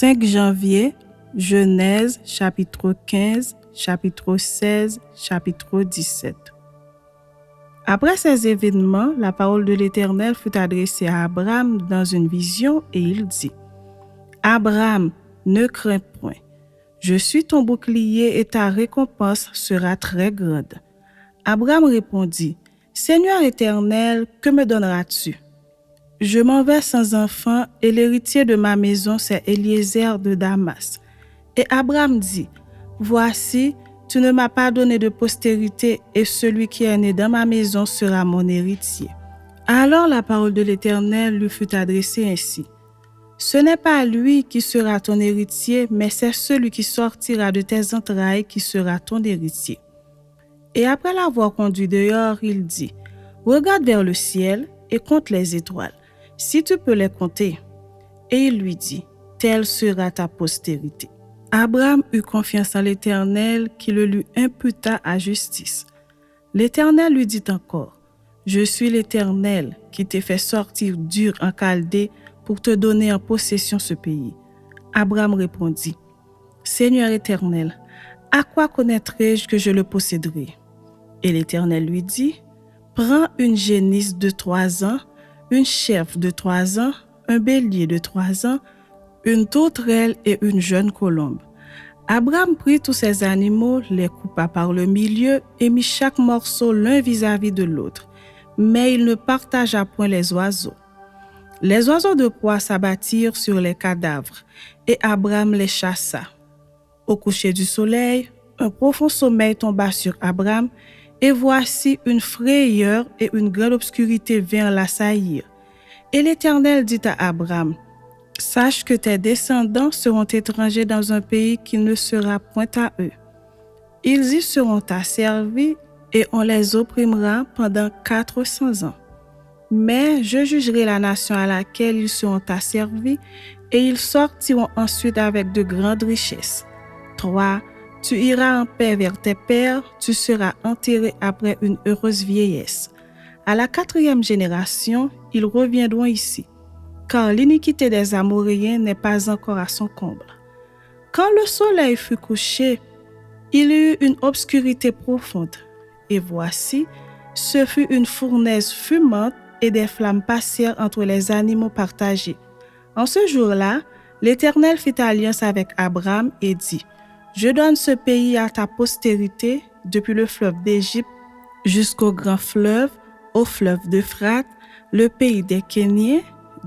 5 janvier, Genèse, chapitre 15, chapitre 16, chapitre 17. Après ces événements, la parole de l'Éternel fut adressée à Abraham dans une vision et il dit : « Abraham, ne crains point. Je suis ton bouclier et ta récompense sera très grande. » Abraham répondit : « Seigneur Éternel, que me donneras-tu ? Je m'en vais sans enfant et l'héritier de ma maison, c'est Eliezer de Damas. » Et Abraham dit : « Voici, tu ne m'as pas donné de postérité et celui qui est né dans ma maison sera mon héritier. » Alors la parole de l'Éternel lui fut adressée ainsi : « Ce n'est pas lui qui sera ton héritier, mais c'est celui qui sortira de tes entrailles qui sera ton héritier. » Et après l'avoir conduit dehors, il dit : « Regarde vers le ciel et compte les étoiles, si tu peux les compter. » Et il lui dit : « Telle sera ta postérité. » Abraham eut confiance en l'Éternel qui le lui imputa à justice. L'Éternel lui dit encore : « Je suis l'Éternel qui t'ai fait sortir d'Ur en Chaldée pour te donner en possession ce pays. » Abraham répondit : « Seigneur Éternel, à quoi connaîtrai-je que je le posséderai ? » Et l'Éternel lui dit : « Prends une génisse de 3 ans, une chèvre de 3 ans, un bélier de 3 ans, une tourterelle et une jeune colombe. » Abraham prit tous ces animaux, les coupa par le milieu et mit chaque morceau l'un vis-à-vis de l'autre. Mais il ne partagea point les oiseaux. Les oiseaux de proie s'abattirent sur les cadavres, et Abraham les chassa. Au coucher du soleil, un profond sommeil tomba sur Abraham, et voici une frayeur et une grande obscurité vinrent l'assaillir. Et l'Éternel dit à Abraham : « Sache que tes descendants seront étrangers dans un pays qui ne sera point à eux. Ils y seront asservis et on les opprimera pendant 400 ans. Mais je jugerai la nation à laquelle ils seront asservis et ils sortiront ensuite avec de grandes richesses. 3. Tu iras en paix vers tes pères, tu seras enterré après une heureuse vieillesse. À la 4e génération, ils reviendront ici, car l'iniquité des Amoréens n'est pas encore à son comble. » Quand le soleil fut couché, il y eut une obscurité profonde, et voici, ce fut une fournaise fumante et des flammes passèrent entre les animaux partagés. En ce jour-là, l'Éternel fit alliance avec Abraham et dit : « Je donne ce pays à ta postérité, depuis le fleuve d'Égypte jusqu'au grand fleuve, au fleuve d'Euphrate, le pays des Kéniens,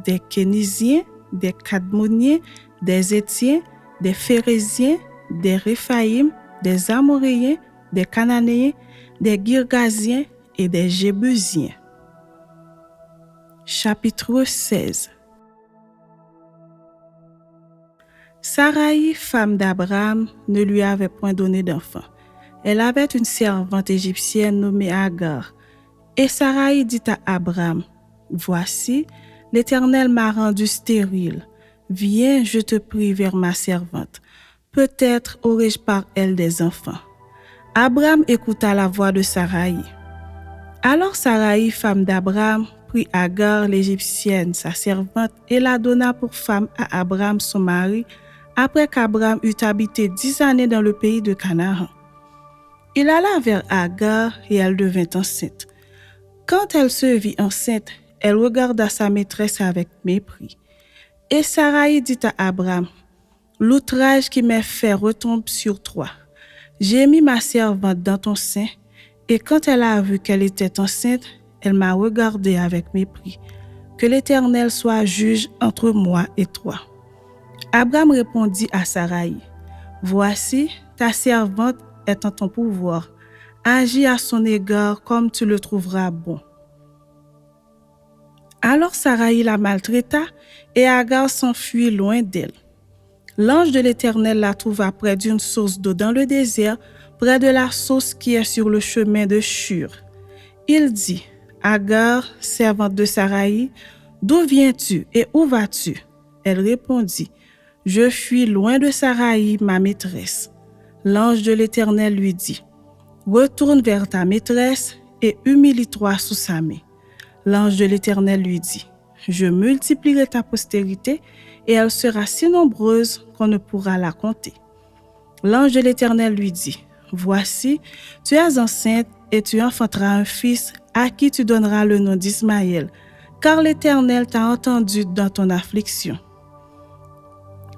des Kénisiens, des Cadmoniens, des Étiens, des Phéréziens, des Réphaïm, des Amoréens, des Cananéens, des Girgasiens et des Jébusiens. » Chapitre 16. Saraï, femme d'Abraham, ne lui avait point donné d'enfant. Elle avait une servante égyptienne nommée Agar. Et Saraï dit à Abraham : « Voici, l'Éternel m'a rendu stérile. Viens, je te prie, vers ma servante. Peut-être aurai-je par elle des enfants. » Abraham écouta la voix de Saraï. Alors Saraï, femme d'Abraham, prit Agar l'Égyptienne, sa servante, et la donna pour femme à Abraham son mari, après qu'Abraham eut habité 10 années dans le pays de Canaan. Il alla vers Agar et elle devint enceinte. Quand elle se vit enceinte, elle regarda sa maîtresse avec mépris. Et Saraï dit à Abraham : « L'outrage qui m'est fait retombe sur toi. J'ai mis ma servante dans ton sein, et quand elle a vu qu'elle était enceinte, elle m'a regardé avec mépris. Que l'Éternel soit juge entre moi et toi. » Abraham répondit à Saraï : « Voici, ta servante est en ton pouvoir. Agis à son égard comme tu le trouveras bon. » Alors Saraï la maltraita et Agar s'enfuit loin d'elle. L'ange de l'Éternel la trouva près d'une source d'eau dans le désert, près de la source qui est sur le chemin de Shur. Il dit : « Agar, servante de Saraï, d'où viens-tu et où vas-tu ? » Elle répondit : « Je fuis loin de Saraï, ma maîtresse. » L'ange de l'Éternel lui dit : « Retourne vers ta maîtresse et humilie-toi sous sa main. » L'ange de l'Éternel lui dit : « je multiplierai ta postérité et elle sera si nombreuse qu'on ne pourra la compter. L'ange de l'Éternel lui dit, voici, tu es enceinte et tu enfanteras un fils à qui tu donneras le nom d'Ismaël, car l'Éternel t'a entendu dans ton affliction.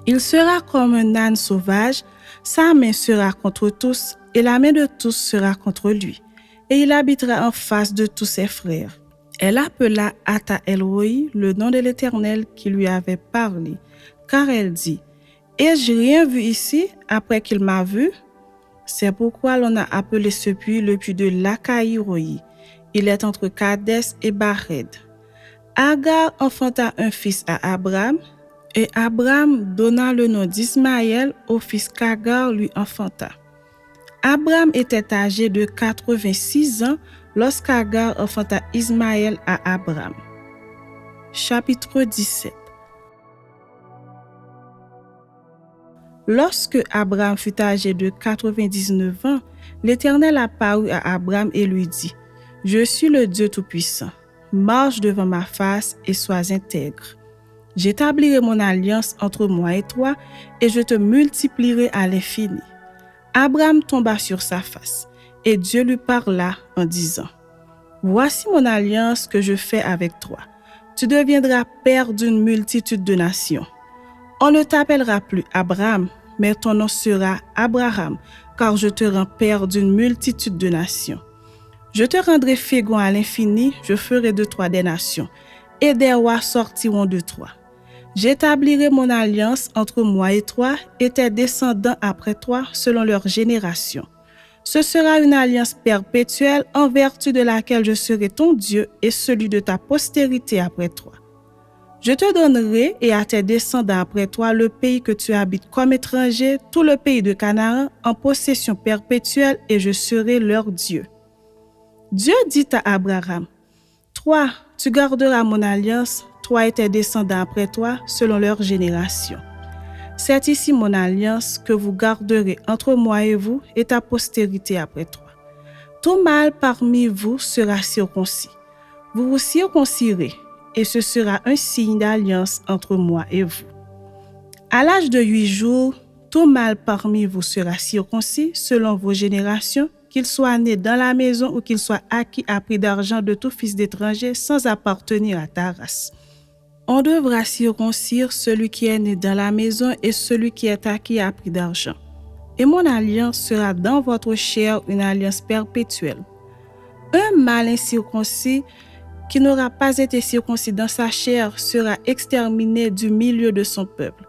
Il sera comme un âne sauvage, sa main sera contre tous et la main de tous sera contre lui, et il habitera en face de tous ses frères. Elle appela Ata El-Roi le nom de l'Éternel qui lui avait parlé, car elle dit, ai-je rien vu ici après qu'il m'a vu? C'est pourquoi l'on a appelé ce puits le puits de Lacaï-Roi. Il est entre Kadès et Bared. Agar enfanta un fils à Abraham, et Abraham donna le nom d'Ismaël au fils qu'Agar lui enfanta. Abraham était âgé de 86 ans lorsqu'Agar enfanta Ismaël à Abraham. Chapitre 17. Lorsque Abraham fut âgé de 99 ans, l'Éternel apparut à Abraham et lui dit, « Je suis le Dieu Tout-Puissant. Marche devant ma face et sois intègre. J'établirai mon alliance entre moi et toi et je te multiplierai à l'infini. » Abraham tomba sur sa face et Dieu lui parla en disant, « Voici mon alliance que je fais avec toi. Tu deviendras père d'une multitude de nations. On ne t'appellera plus Abraham, mais ton nom sera Abraham, car je te rends père d'une multitude de nations. Je te rendrai fécond à l'infini, je ferai de toi des nations, et des rois sortiront de toi. J'établirai mon alliance entre moi et toi et tes descendants après toi selon leur génération. Ce sera une alliance perpétuelle en vertu de laquelle je serai ton Dieu et celui de ta postérité après toi. Je te donnerai et à tes descendants après toi le pays que tu habites comme étranger, tout le pays de Canaan, en possession perpétuelle, et je serai leur Dieu. » Dieu dit à Abraham, « Toi, tu garderas mon alliance, toi et tes descendants après toi, selon leur génération. C'est ici mon alliance que vous garderez entre moi et vous et ta postérité après toi. Tout mâle parmi vous sera circoncis. Vous vous circoncirez, et ce sera un signe d'alliance entre moi et vous. À l'âge de 8 jours, tout mâle parmi vous sera circoncis selon vos générations, qu'il soit né dans la maison ou qu'il soit acquis à prix d'argent de tout fils d'étranger sans appartenir à ta race. On devra circoncire celui qui est né dans la maison et celui qui est acquis à prix d'argent. Et mon alliance sera dans votre chair une alliance perpétuelle. Un mâle incirconcis qui n'aura pas été circoncis dans sa chair sera exterminé du milieu de son peuple.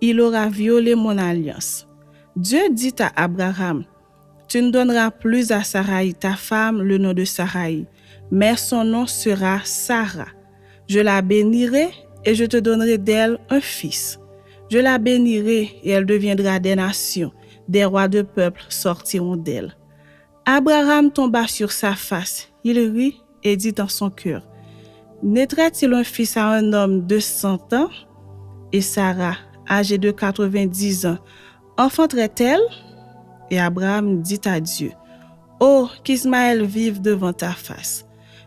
Il aura violé mon alliance. Dieu dit à Abraham, « Tu ne donneras plus à Saraï, ta femme, le nom de Saraï, mais son nom sera Sarah. Je la bénirai et je te donnerai d'elle un fils. Je la bénirai et elle deviendra des nations, des rois de peuples sortiront d'elle. » Abraham tomba sur sa face, il rit et dit dans son cœur, « Naîtrait-il un fils à un homme de 100 ans? Et Sarah, âgée de 90 ans, enfanterait-elle? » Et Abraham dit à Dieu, « Oh, qu'Ismaël vive devant ta face. »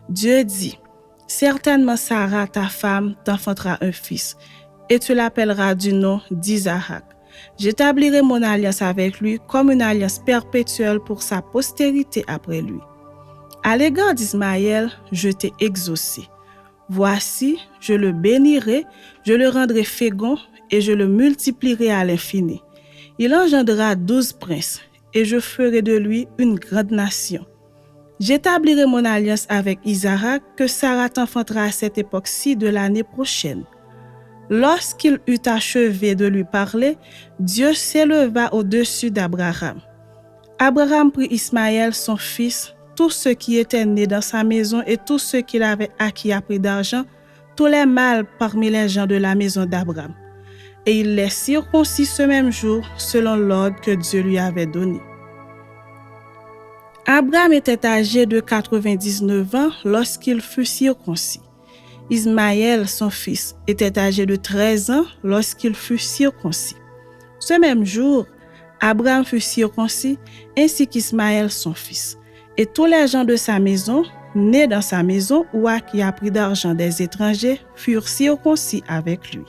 Dieu dit, « Certainement Sarah, ta femme, t'enfantera un fils, et tu l'appelleras du nom d'Isaac. J'établirai mon alliance avec lui comme une alliance perpétuelle pour sa postérité après lui. À l'égard d'Ismaël, je t'ai exaucé. Voici, je le bénirai, je le rendrai fécond et je le multiplierai à l'infini. Il engendrera 12 princes et je ferai de lui une grande nation. J'établirai mon alliance avec Isaac que Sarah t'enfantera à cette époque-ci de l'année prochaine. » Lorsqu'il eut achevé de lui parler, Dieu s'éleva au-dessus d'Abraham. Abraham prit Ismaël, son fils, tous ceux qui étaient nés dans sa maison et tous ceux qu'il avait acquis à prix d'argent, tous les mâles parmi les gens de la maison d'Abraham. Et il les circoncit ce même jour, selon l'ordre que Dieu lui avait donné. Abraham était âgé de 99 ans lorsqu'il fut circoncis. Ismaël, son fils, était âgé de 13 ans lorsqu'il fut circoncis. Ce même jour, Abraham fut circoncis, ainsi qu'Ismaël, son fils. Et tous les gens de sa maison, né dans sa maison ou qui a pris d'argent des étrangers, furent circoncis avec lui.